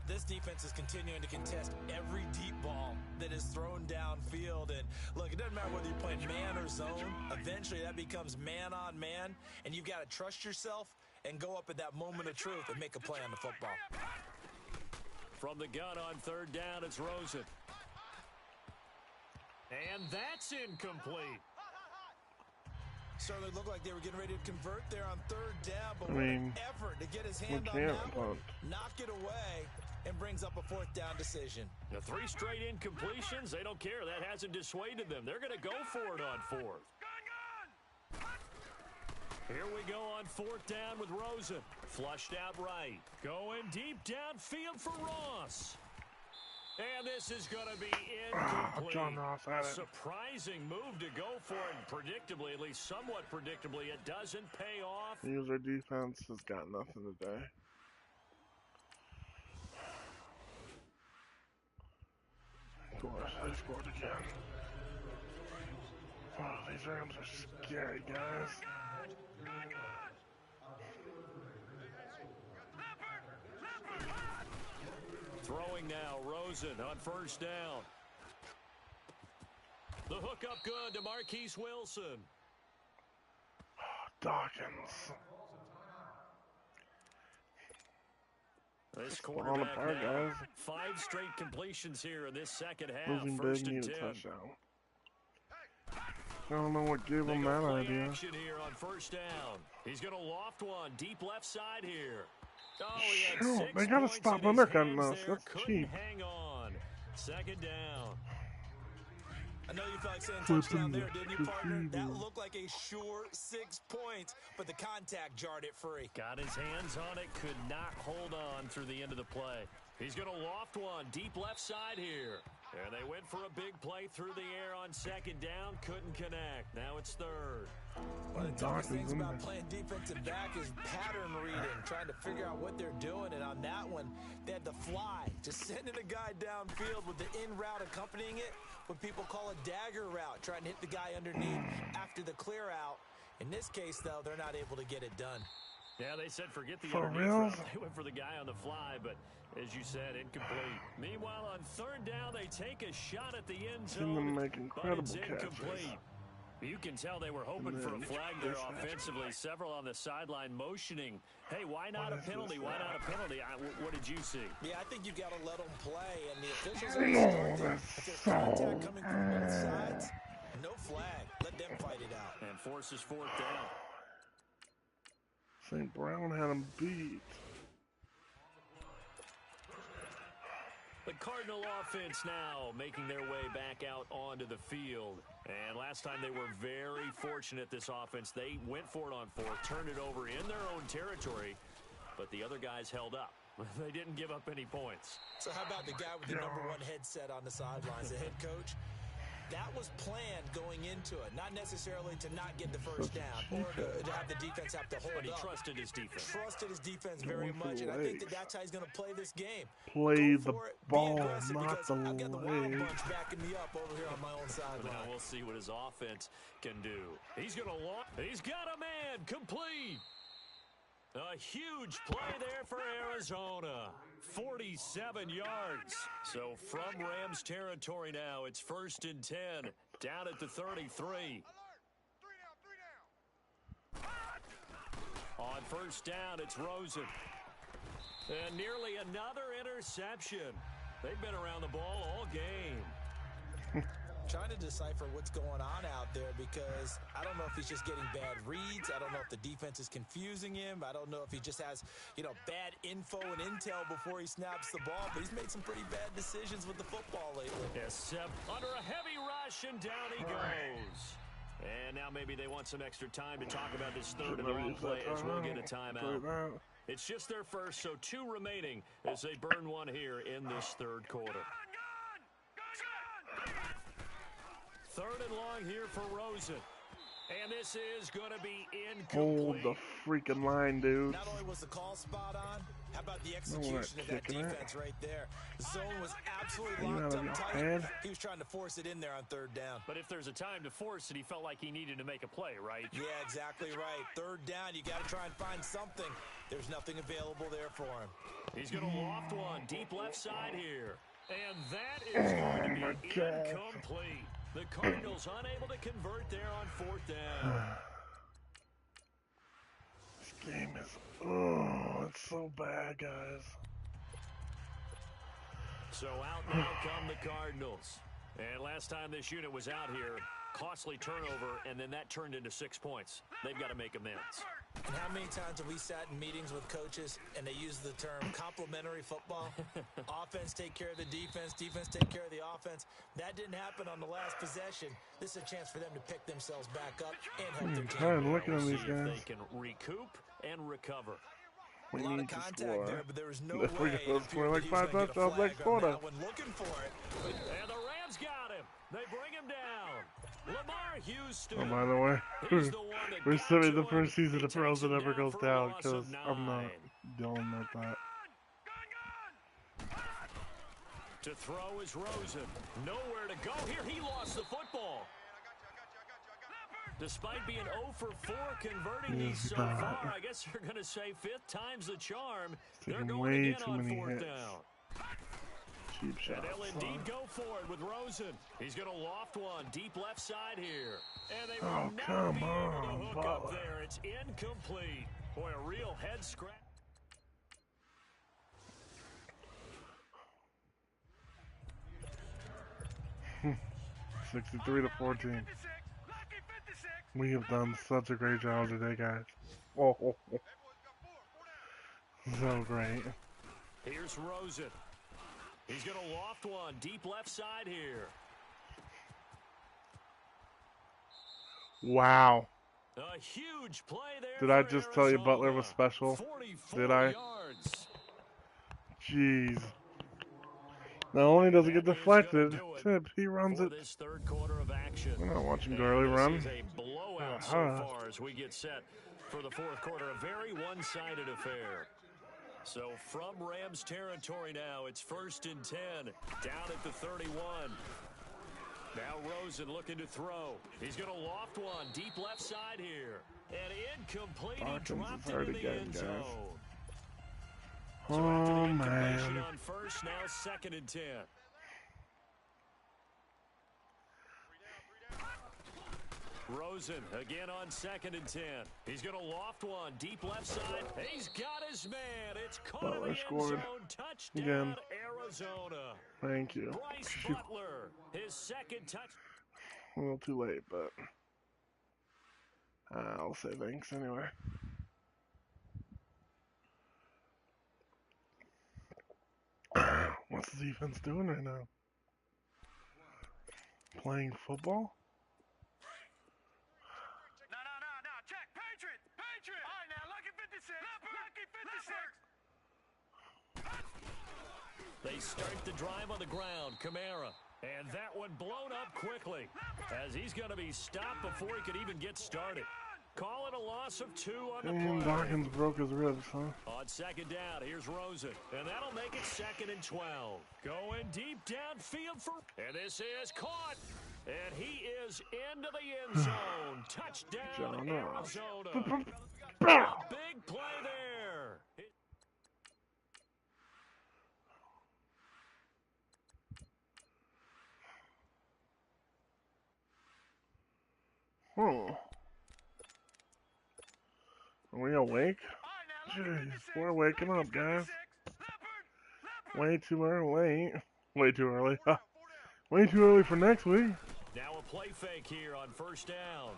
Speaker 3: This defense is continuing to contest every deep ball that is thrown downfield. And look, it doesn't matter whether you're playing man or zone. Eventually that becomes man on man, and you've got to trust yourself and go up at that moment of truth and make a play on the football.
Speaker 2: From the gun on third down, it's Rosen. And that's incomplete.
Speaker 3: Certainly looked like they were getting ready to convert there on third down, but
Speaker 1: I
Speaker 3: what
Speaker 1: mean,
Speaker 3: an effort to get his hand on that one, knock it away, and brings up a fourth down decision.
Speaker 2: The 3 straight incompletions, they don't care. That hasn't dissuaded them. They're going to go for it on fourth. Here we go on fourth down with Rosen. Flushed out right. Going deep downfield for Ross. And this is going to be incomplete.
Speaker 1: John Ross had it.
Speaker 2: Surprising move to go for it. And predictably, at least somewhat predictably, it doesn't pay off.
Speaker 1: The user defense has got nothing today. Of course, they scored again. Oh, these Rams are scary, guys.
Speaker 2: Throwing now, Rosen on first down. The hook up good to Marquise Wilson.
Speaker 1: Dawkins.
Speaker 2: This
Speaker 1: Falling
Speaker 2: quarterback
Speaker 1: apart,
Speaker 2: now,
Speaker 1: guys.
Speaker 2: 5 straight completions here in this second half.
Speaker 1: Losing
Speaker 2: First
Speaker 1: big,
Speaker 2: and
Speaker 1: need a
Speaker 2: 10.
Speaker 1: touchdown. I don't know what gave
Speaker 2: They
Speaker 1: him
Speaker 2: go
Speaker 1: that
Speaker 2: play
Speaker 1: idea.
Speaker 2: action here on first down. He's going to loft one deep left side here. Oh, he had
Speaker 1: Shoot,
Speaker 2: 6
Speaker 1: they gotta
Speaker 2: points
Speaker 1: stop
Speaker 2: in his
Speaker 1: undercutting
Speaker 2: hands
Speaker 1: us.
Speaker 2: there.
Speaker 1: That's
Speaker 2: Couldn't
Speaker 1: cheap.
Speaker 2: hang on. Second down.
Speaker 3: I know you felt like saying
Speaker 1: Flipping
Speaker 3: touchdown there, didn't you,
Speaker 1: the
Speaker 3: partner? That
Speaker 1: field.
Speaker 3: looked like a sure 6 points, but the contact jarred it free.
Speaker 2: Got his hands on it, could not hold on through the end of the play. He's going to loft one deep left side here. And they went for a big play through the air on second down, couldn't connect. Now it's third.
Speaker 3: One of the toughest things about playing defensive back is pattern reading, trying to figure out what they're doing. And on that one, they had the fly, just sending a guy downfield with the in route accompanying it, what people call a dagger route, trying to hit the guy underneath after the clear out. In this case, though, they're not able to get it done.
Speaker 2: Yeah, they said forget the
Speaker 1: For
Speaker 2: underneath
Speaker 1: real?
Speaker 2: route. They went for the guy on the fly, but as you said, incomplete. Meanwhile, on third down, they take a shot at the end
Speaker 1: Seen them
Speaker 2: zone,
Speaker 1: make
Speaker 2: but
Speaker 1: incredible
Speaker 2: it's incomplete.
Speaker 1: catches.
Speaker 2: You can tell they were hoping
Speaker 1: And
Speaker 2: for a
Speaker 1: then
Speaker 2: flag there
Speaker 1: this
Speaker 2: offensively. Several on the sideline motioning. Hey, why not a
Speaker 1: What is
Speaker 2: penalty?
Speaker 1: this
Speaker 2: Why
Speaker 1: now?
Speaker 2: not a penalty? What did you see?
Speaker 3: Yeah, I think you got to let them play, and the officials
Speaker 1: I
Speaker 3: are
Speaker 1: know,
Speaker 3: starting.
Speaker 1: that's
Speaker 3: If there's
Speaker 1: so
Speaker 3: contact coming from both
Speaker 1: bad.
Speaker 3: sides, no flag. Let them fight it out.
Speaker 2: And forces fourth down.
Speaker 1: St. Brown had him beat.
Speaker 2: The Cardinal offense now making their way back out onto the field. And last time they were very fortunate, this offense. They went for it on fourth, turned it over in their own territory, but the other guys held up. They didn't give up any points.
Speaker 3: So how about the guy with the number 1 headset on the sidelines, the head coach? That was planned going into it, not necessarily to not get the first down or to have the defense have to hold
Speaker 2: But he
Speaker 3: up.
Speaker 2: trusted his defense.
Speaker 3: Trusted his defense very
Speaker 1: Going for
Speaker 3: much,
Speaker 1: the
Speaker 3: and I think
Speaker 1: legs.
Speaker 3: that's how he's going to play this game.
Speaker 1: Play
Speaker 3: Go
Speaker 1: the
Speaker 3: for it, be
Speaker 1: ball,
Speaker 3: aggressive,
Speaker 1: not
Speaker 3: because
Speaker 1: the
Speaker 3: I've got the wild
Speaker 1: leg.
Speaker 3: bunch backing me up over here on my own
Speaker 2: Now
Speaker 3: sideline.
Speaker 2: we'll see what his offense can do. He's going to walk. He's got a man complete. A huge play there for Arizona. 47 yards. So from Rams territory now, it's first and 10. Down at the 33.
Speaker 5: Alert! 3 down.
Speaker 2: On first down, it's Rosen. And nearly another interception. They've been around the ball all game.
Speaker 3: Trying to decipher what's going on out there, because I don't know if he's just getting bad reads. I don't know if the defense is confusing him. I don't know if he just has, bad info and intel before he snaps the ball. But he's made some pretty bad decisions with the football lately.
Speaker 2: Yes, under a heavy rush, and down he goes. And now maybe they want some extra time to talk about this third and long play as we'll get a timeout. It's just their first, so 2 remaining as they burn one here in this third quarter. Third and long here for Rosen. And this is going to be
Speaker 1: Hold
Speaker 2: incomplete.
Speaker 1: the freaking line, dude.
Speaker 3: Not only was the call spot on, how about the execution of that
Speaker 1: kicking it.
Speaker 3: defense right there? The zone was absolutely
Speaker 1: You
Speaker 3: locked
Speaker 1: out of
Speaker 3: up
Speaker 1: your
Speaker 3: tight.
Speaker 1: head?
Speaker 3: He was trying to force it in there on third down.
Speaker 2: But if there's a time to force it, he felt like he needed to make a play, right?
Speaker 3: Yeah, exactly right. Third down, you got to try and find something. There's nothing available there for him.
Speaker 2: He's going to loft one deep left side here. And that is going to be incomplete. The Cardinals unable to convert there on fourth down.
Speaker 1: This game Oh, it's so bad, guys.
Speaker 2: So out now come the Cardinals. And last time this unit was out here, costly turnover, and then that turned into 6 points. They've got to make amends.
Speaker 3: And how many times have we sat in meetings with coaches and they use the term complementary football? Offense take care of the defense, defense take care of the offense. That didn't happen on the last possession. This is a chance for them to pick themselves back up and help their team.
Speaker 1: I'm looking at
Speaker 2: We'll
Speaker 1: these
Speaker 2: see if
Speaker 1: guys.
Speaker 2: they can recoup and recover.
Speaker 1: We
Speaker 3: A lot of
Speaker 1: need to
Speaker 3: contact
Speaker 1: score.
Speaker 3: there, but there was no
Speaker 1: If we
Speaker 3: way
Speaker 1: go
Speaker 3: it
Speaker 1: score
Speaker 3: appeared
Speaker 1: like
Speaker 3: that he was
Speaker 1: 5
Speaker 3: going to get a
Speaker 1: touchdowns
Speaker 3: flag
Speaker 1: next
Speaker 3: on
Speaker 1: quarter.
Speaker 3: that one. Looking for it.
Speaker 2: And the Rams got him. They bring him down. Lamar Houston.
Speaker 1: Oh, by the way,
Speaker 2: He's the one that
Speaker 1: we're
Speaker 2: got
Speaker 1: still
Speaker 2: to
Speaker 1: the
Speaker 2: him.
Speaker 1: first season
Speaker 2: He
Speaker 1: of pros
Speaker 2: takes
Speaker 1: that
Speaker 2: him
Speaker 1: ever goes
Speaker 2: for a
Speaker 1: down
Speaker 2: loss
Speaker 1: because
Speaker 2: of
Speaker 1: I'm not
Speaker 2: 9.
Speaker 1: dealing with that.
Speaker 2: To throw is Rosen. Nowhere to go here. He lost the football. Despite being 0 for 4 converting these so far, I guess you're going to say 5th time's the charm. They're
Speaker 1: Taking
Speaker 2: going
Speaker 1: way
Speaker 2: again
Speaker 1: too
Speaker 2: on
Speaker 1: many
Speaker 2: 4th
Speaker 1: hits.
Speaker 2: down.
Speaker 1: Cheap shots.
Speaker 2: And they'll indeed go for it with Rosen. He's going to loft one deep left side here. And they will
Speaker 1: Oh,
Speaker 2: not
Speaker 1: come
Speaker 2: be able
Speaker 1: on,
Speaker 2: to hook up
Speaker 1: Butler.
Speaker 2: there. It's incomplete. Boy, a real head scratch.
Speaker 1: 63-14. We have done such a great job today, guys. Oh, so great.
Speaker 2: Here's Rosen. He's going to loft one deep left side here.
Speaker 1: Wow.
Speaker 2: A huge play there.
Speaker 1: Did I
Speaker 2: for
Speaker 1: just tell you Butler
Speaker 2: Arizona.
Speaker 1: was special?
Speaker 2: 44
Speaker 1: Did I?
Speaker 2: yards.
Speaker 1: Jeez. Not only does it get
Speaker 2: That is
Speaker 1: deflected,
Speaker 2: gonna do it
Speaker 1: tip, he runs
Speaker 2: for
Speaker 1: it.
Speaker 2: this third quarter of action.
Speaker 1: I'm not watching
Speaker 2: And
Speaker 1: Gurley
Speaker 2: this
Speaker 1: run.
Speaker 2: is a blowout so far as we get set for the fourth quarter. A very one-sided affair. So from Rams territory now, it's 1st and 10, down at the 31. Now Rosen looking to throw. He's going to loft one deep left side here. And incomplete. He dropped it in the end zone. So after the incompletion on first, now 2nd and 10. Rosen again on 2nd and 10. He's going to loft one deep left side. He's got his man. It's caught in the end
Speaker 1: scored
Speaker 2: zone. Touchdown,
Speaker 1: again.
Speaker 2: Arizona.
Speaker 1: Thank you.
Speaker 2: Bryce Butler, his 2nd touch.
Speaker 1: A little too late, but I'll say thanks anyway. What's the defense doing right now? Playing football?
Speaker 5: No. Check. Patriot. All right, now, lucky 56. Lucky 56.
Speaker 2: They start the drive on the ground. Kamara. And that one blown up quickly as he's going to be stopped before he could even get started. Call it a loss of 2 on the play.
Speaker 1: Dawkins broke his ribs, huh?
Speaker 2: On 2nd down, here's Rosen. And that'll make it 2nd and 12. Going deep downfield for... And this is caught. And he is into the end zone. Touchdown, Arizona. Big play there.
Speaker 1: Oh. Are we awake? Jeez, we're waking up, guys. Way too early. Way too early. Way too early for next week.
Speaker 2: Now a play fake here on 1st down.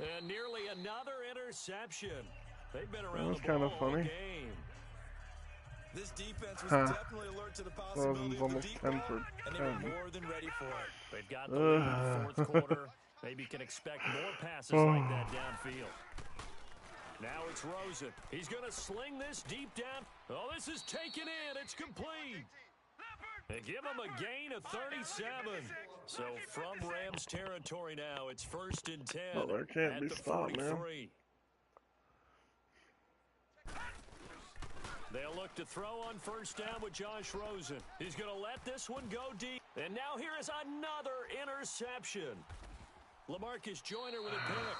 Speaker 2: And nearly another interception. They've been around the ball all game.
Speaker 3: This defense was definitely alert to the possibility of the deep ball, and they were more than ready for it.
Speaker 2: They've got the lead in the 4th quarter. Maybe can expect more passes like that downfield. Now it's Rosen. He's going to sling this deep down. Oh, this is taken in. It's complete. They give him a gain of 37. So from Rams territory now, it's 1st and 10
Speaker 1: Butler can't
Speaker 2: at
Speaker 1: be
Speaker 2: the
Speaker 1: stopped,
Speaker 2: 43.
Speaker 1: man.
Speaker 2: They'll look to throw on 1st down with Josh Rosen. He's going to let this one go deep. And now here is another interception. LaMarcus Joyner with a pick.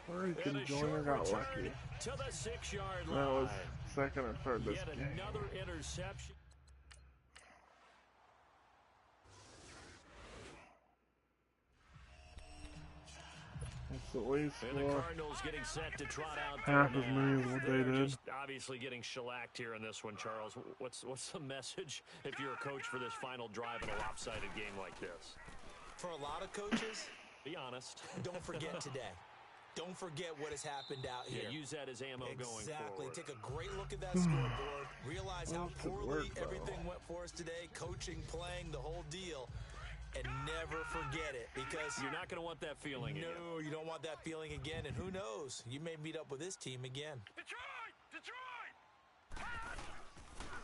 Speaker 1: Freaking Joyner got lucky.
Speaker 2: To the 6-yard line.
Speaker 1: That was 2nd and 3rd this
Speaker 2: Yet
Speaker 1: game.
Speaker 2: another interception.
Speaker 1: Let's at least
Speaker 2: And the
Speaker 1: score
Speaker 2: Cardinals getting set to trot out
Speaker 1: half
Speaker 2: there
Speaker 1: as
Speaker 2: now.
Speaker 1: many as what they
Speaker 2: They're
Speaker 1: did.
Speaker 2: just obviously getting shellacked here in this one, Charles. What's the message if you're a coach for this final drive in a lopsided game like this?
Speaker 3: For a lot of coaches,
Speaker 2: Be honest.
Speaker 3: don't forget today. Don't forget what has happened out here.
Speaker 2: Yeah, use that as ammo going
Speaker 3: Exactly.
Speaker 2: forward.
Speaker 3: Take a great look at that scoreboard. Realize how
Speaker 1: Those could
Speaker 3: poorly
Speaker 1: work, though.
Speaker 3: everything went for us today. Coaching, playing, the whole deal. And never forget it, because
Speaker 2: You're not going to want that feeling again.
Speaker 3: no, you don't want that feeling again. And who knows? You may meet up with this team again.
Speaker 5: Detroit! Detroit!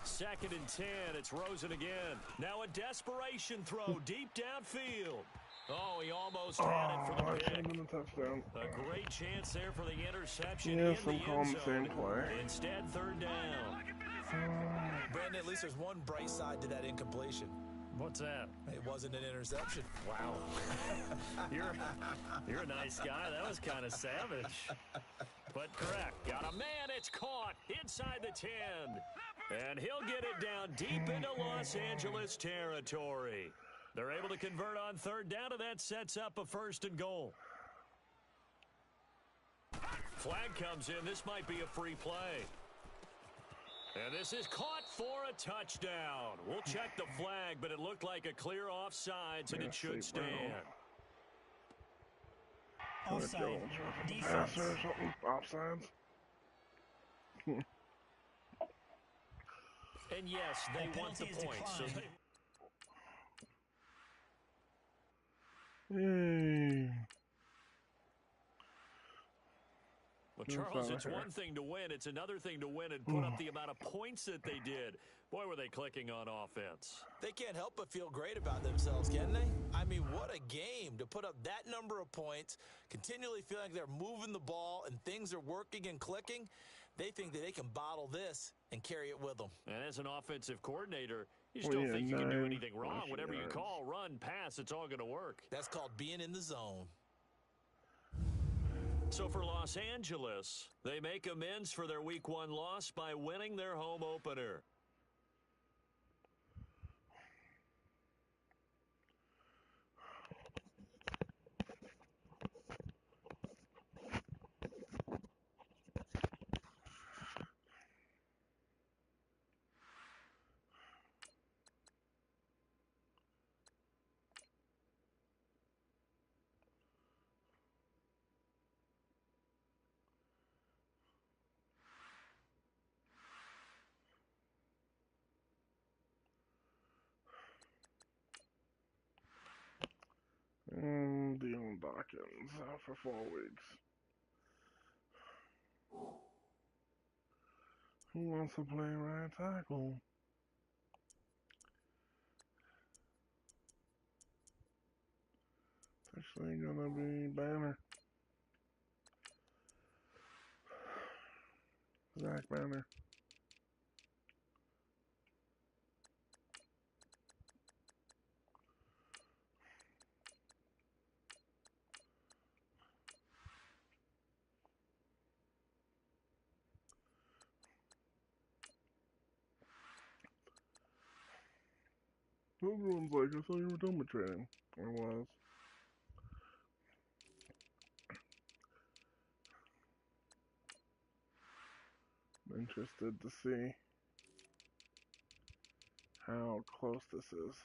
Speaker 2: 2nd and 10. It's Rosen again. Now a desperation throw deep downfield. Oh, he almost had it for the
Speaker 1: That should have
Speaker 2: pick.
Speaker 1: been a touchdown.
Speaker 2: A great chance there for the interception
Speaker 1: Yes,
Speaker 2: in
Speaker 1: I'm
Speaker 2: the
Speaker 1: calling
Speaker 2: end
Speaker 1: the
Speaker 2: zone.
Speaker 1: same play.
Speaker 2: Instead, 3rd down.
Speaker 3: Brandon, at least there's one bright side to that incompletion.
Speaker 2: What's that?
Speaker 3: It wasn't an interception.
Speaker 2: Wow. You're a nice guy. That was kind of savage. But correct. Got a man. It's caught inside the 10. And he'll get it down deep into Los Angeles territory. They're able to convert on 3rd down, and that sets up a 1st and goal. Flag comes in. This might be a free play. And this is caught for a touchdown. We'll check the flag, but it looked like a clear offsides, and it should stand.
Speaker 1: Offside. Defense. Or something. Offsides.
Speaker 2: And yes, they want the point. So
Speaker 1: Yay.
Speaker 2: well, Charles, it's one thing to win. It's another thing to win and put up the amount of points that they did. Boy, were they clicking on offense.
Speaker 3: They can't help but feel great about themselves, can they? I mean, what a game to put up that number of points, continually feeling like they're moving the ball and things are working and clicking. They think that they can bottle this and carry it with them.
Speaker 2: And as an offensive coordinator, you just don't think you can do anything wrong. Whatever you call, run, pass, it's all going to work.
Speaker 3: That's called being in the zone.
Speaker 2: So for Los Angeles, they make amends for their Week 1 loss by winning their home opener.
Speaker 1: And Dion Dawkins out for 4 weeks. Who wants to play right tackle? It's actually gonna be Banner. Zach Banner. Everyone's like, I thought you were done with training. I was. I'm interested to see how close this is.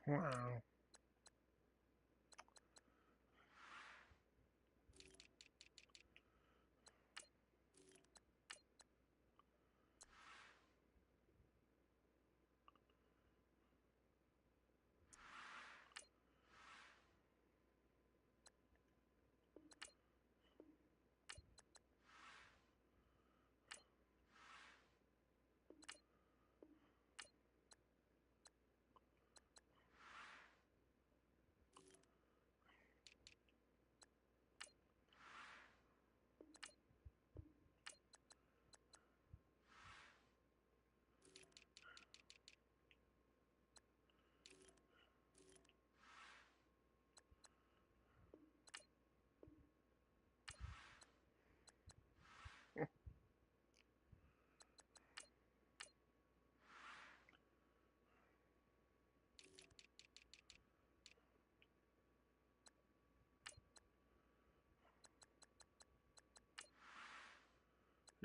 Speaker 1: Wow.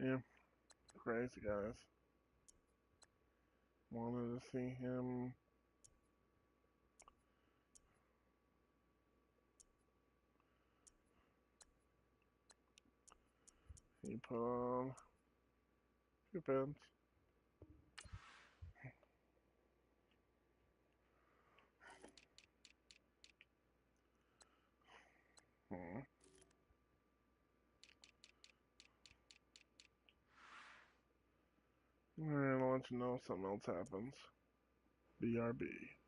Speaker 1: Yeah, crazy guys. Wanted to see him. He put on 2 pins. Hmm. Alright, I'll let you know if something else happens. BRB.